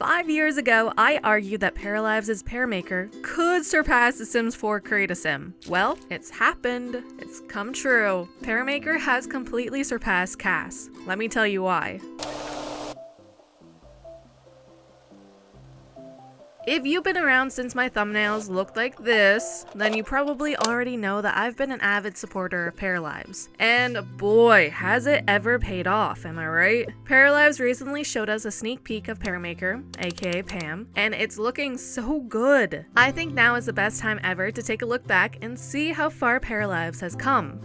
5 years ago, I argued that Paralives' Paramaker could surpass The Sims 4 Create a Sim. Well, it's happened. It's come true. Paramaker has completely surpassed Cass. Let me tell you why. If you've been around since my thumbnails looked like this, then you probably already know that I've been an avid supporter of Paralives. And boy, has it ever paid off, am I right? Paralives recently showed us a sneak peek of Paramaker, aka Pam, and it's looking so good. I think now is the best time ever to take a look back and see how far Paralives has come.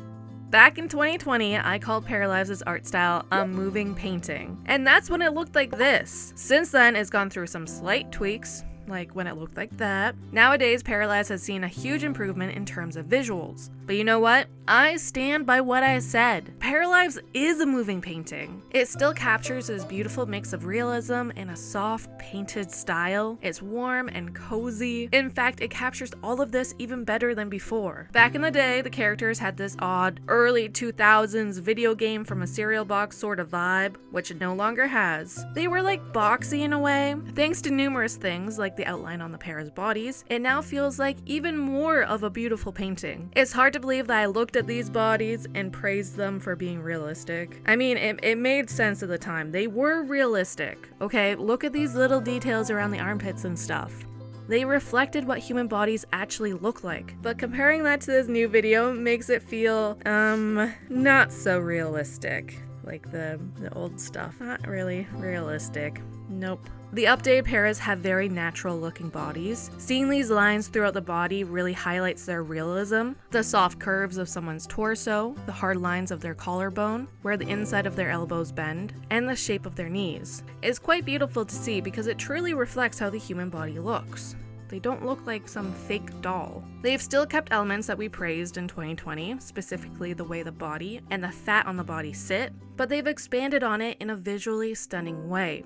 Back in 2020, I called Paralives' art style a moving painting, and that's when it looked like this. Since then, it's gone through some slight tweaks, like when it looked like that. Nowadays, Paralives has seen a huge improvement in terms of visuals. But you know what? I stand by what I said. Paralives is a moving painting. It still captures this beautiful mix of realism and a soft, painted style. It's warm and cozy. In fact, it captures all of this even better than before. Back in the day, the characters had this odd, early 2000s video game from a cereal box sort of vibe, which it no longer has. They were like boxy in a way. Thanks to numerous things like the outline on the pair's bodies, it now feels like even more of a beautiful painting. It's hard to believe that I looked at these bodies and praised them for being realistic. I mean, it made sense at the time. They were realistic. Okay, look at these little details around the armpits and stuff. They reflected what human bodies actually look like. But comparing that to this new video makes it feel, not so realistic. Like the old stuff. Not really realistic. Nope. The updated pairs have very natural looking bodies. Seeing these lines throughout the body really highlights their realism. The soft curves of someone's torso, the hard lines of their collarbone, where the inside of their elbows bend, and the shape of their knees. It's quite beautiful to see because it truly reflects how the human body looks. They don't look like some fake doll. They've still kept elements that we praised in 2020, specifically the way the body and the fat on the body sit, but they've expanded on it in a visually stunning way.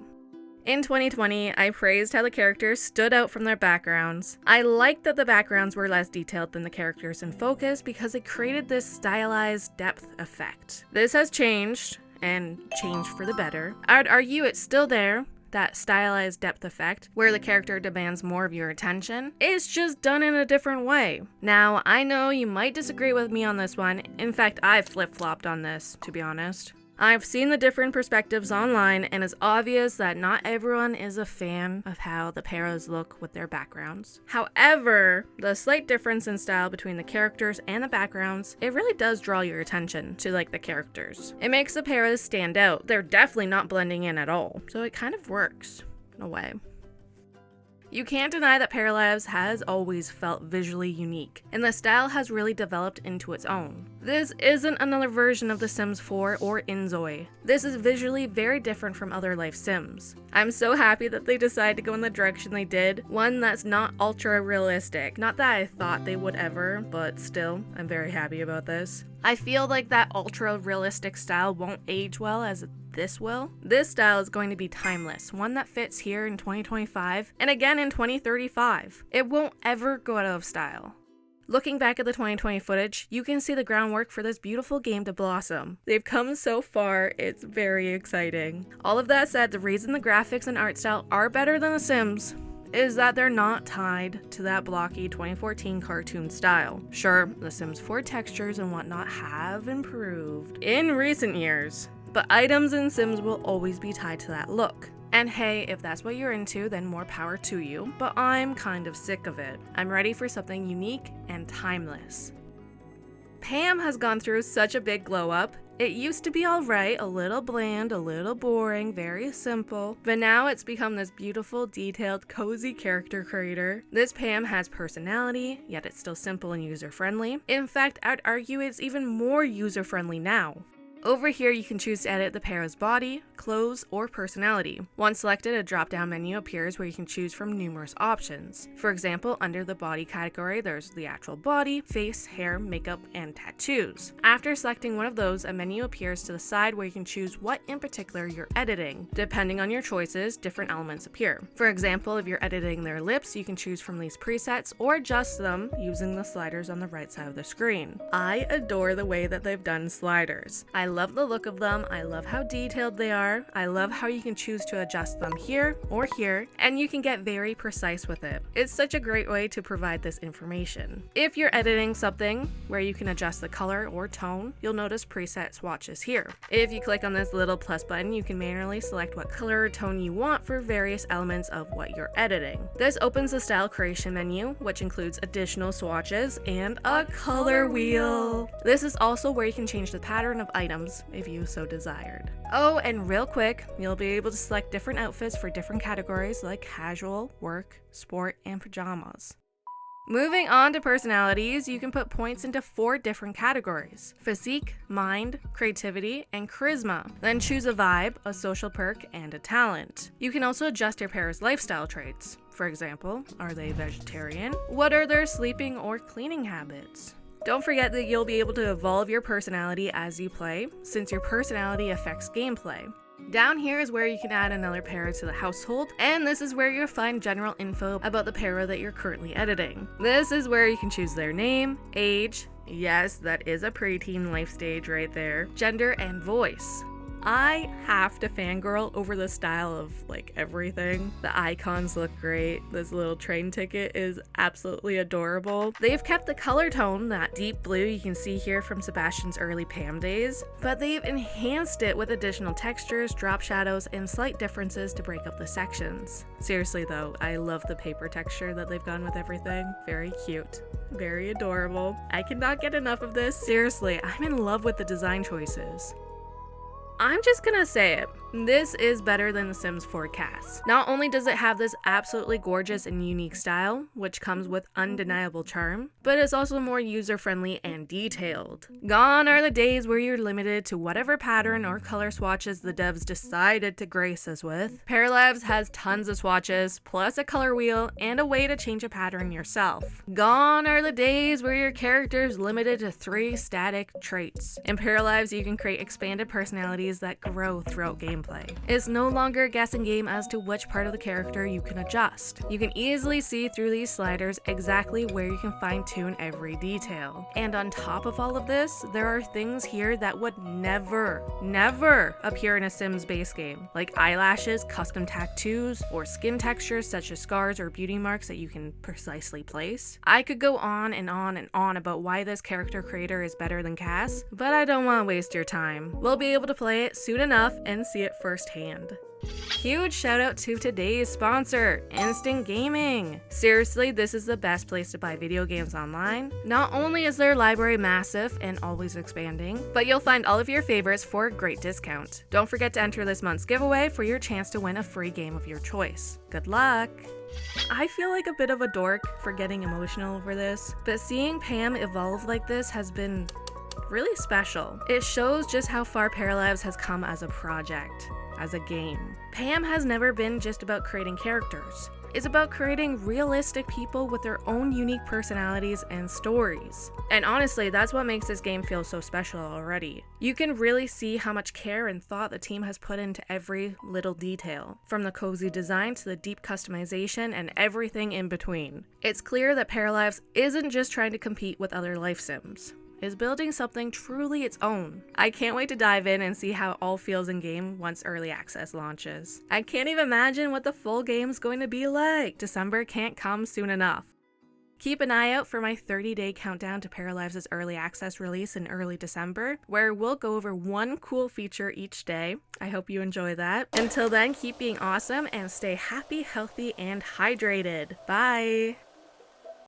In 2020, I praised how the characters stood out from their backgrounds. I liked that the backgrounds were less detailed than the characters in focus because it created this stylized depth effect. This has changed, and changed for the better. I'd argue it's still there, that stylized depth effect, where the character demands more of your attention. It's just done in a different way. Now, I know you might disagree with me on this one. In fact, I've flip-flopped on this, to be honest. I've seen the different perspectives online, and it's obvious that not everyone is a fan of how the paras look with their backgrounds. However, the slight difference in style between the characters and the backgrounds, it really does draw your attention to the characters. It makes the paras stand out. They're definitely not blending in at all, so it kind of works in a way. You can't deny that Paralives has always felt visually unique, and the style has really developed into its own. This isn't another version of The Sims 4 or Inzoi. This is visually very different from other life Sims. I'm so happy that they decided to go in the direction they did, one that's not ultra realistic. Not that I thought they would ever, but still, I'm very happy about this. I feel like that ultra realistic style won't age well as this will. This style is going to be timeless, one that fits here in 2025 and again in 2035. It won't ever go out of style. Looking back at the 2020 footage, you can see the groundwork for this beautiful game to blossom. They've come so far, it's very exciting. All of that said, the reason the graphics and art style are better than The Sims is that they're not tied to that blocky 2014 cartoon style. Sure, The Sims 4 textures and whatnot have improved in recent years, but items in Sims will always be tied to that look. And hey, if that's what you're into, then more power to you, but I'm kind of sick of it. I'm ready for something unique and timeless. Pam has gone through such a big glow up. It used to be alright, a little bland, a little boring, very simple, but now it's become this beautiful, detailed, cozy character creator. This Pam has personality, yet it's still simple and user-friendly. In fact, I'd argue it's even more user-friendly now. Over here, you can choose to edit the para's body, clothes, or personality. Once selected, a drop-down menu appears where you can choose from numerous options. For example, under the body category, there's the actual body, face, hair, makeup, and tattoos. After selecting one of those, a menu appears to the side where you can choose what in particular you're editing. Depending on your choices, different elements appear. For example, if you're editing their lips, you can choose from these presets or adjust them using the sliders on the right side of the screen. I adore the way that they've done sliders. I love the look of them, I love how detailed they are, I love how you can choose to adjust them here or here, and you can get very precise with it. It's such a great way to provide this information. If you're editing something where you can adjust the color or tone, you'll notice preset swatches here. If you click on this little plus button, you can manually select what color or tone you want for various elements of what you're editing. This opens the style creation menu, which includes additional swatches and a color wheel. This is also where you can change the pattern of items if you so desired. Oh, and real quick, you'll be able to select different outfits for different categories like casual, work, sport, and pajamas. Moving on to personalities, you can put points into 4 different categories: physique, mind, creativity, and charisma. Then choose a vibe, a social perk, and a talent. You can also adjust your pair's lifestyle traits. For example, are they vegetarian? What are their sleeping or cleaning habits? Don't forget that you'll be able to evolve your personality as you play, since your personality affects gameplay. Down here is where you can add another para to the household, and this is where you'll find general info about the para that you're currently editing. This is where you can choose their name, age, yes, that is a preteen life stage right there, gender, and voice. I have to fangirl over the style of like everything. The icons look great. This little train ticket is absolutely adorable. They've kept the color tone, that deep blue you can see here from Sebastian's early Pam days, but they've enhanced it with additional textures, drop shadows, and slight differences to break up the sections. Seriously though, I love the paper texture that they've gone with everything. Very cute. Very adorable. I cannot get enough of this. Seriously, I'm in love with the design choices. I'm just gonna say it, this is better than The Sims 4 Cast. Not only does it have this absolutely gorgeous and unique style, which comes with undeniable charm, but it's also more user-friendly and detailed. Gone are the days where you're limited to whatever pattern or color swatches the devs decided to grace us with. Paralives has tons of swatches, plus a color wheel, and a way to change a pattern yourself. Gone are the days where your character is limited to 3 static traits. In Paralives, you can create expanded personalities that grow throughout gameplay. It's no longer a guessing game as to which part of the character you can adjust. You can easily see through these sliders exactly where you can fine-tune every detail. And on top of all of this, there are things here that would never appear in a Sims base game, like eyelashes, custom tattoos, or skin textures such as scars or beauty marks that you can precisely place. I could go on and on and on about why this character creator is better than Cass, but I don't want to waste your time. We'll be able to play it soon enough and see it firsthand. Huge shout out to today's sponsor, Instant Gaming. Seriously, this is the best place to buy video games online. Not only is their library massive and always expanding, but you'll find all of your favorites for a great discount. Don't forget to enter this month's giveaway for your chance to win a free game of your choice. Good luck! I feel like a bit of a dork for getting emotional over this, but seeing Pam evolve like this has been really special. It shows just how far Paralives has come as a project, as a game. Pam has never been just about creating characters. It's about creating realistic people with their own unique personalities and stories. And honestly, that's what makes this game feel so special already. You can really see how much care and thought the team has put into every little detail, from the cozy design to the deep customization and everything in between. It's clear that Paralives isn't just trying to compete with other life sims. Is building something truly its own. I can't wait to dive in and see how it all feels in game once early access launches. I can't even imagine what the full game's going to be like. December can't come soon enough. Keep an eye out for my 30-day countdown to Paralives' early access release in early December, where we'll go over one cool feature each day. I hope you enjoy that. Until then, keep being awesome and stay happy, healthy, and hydrated. Bye!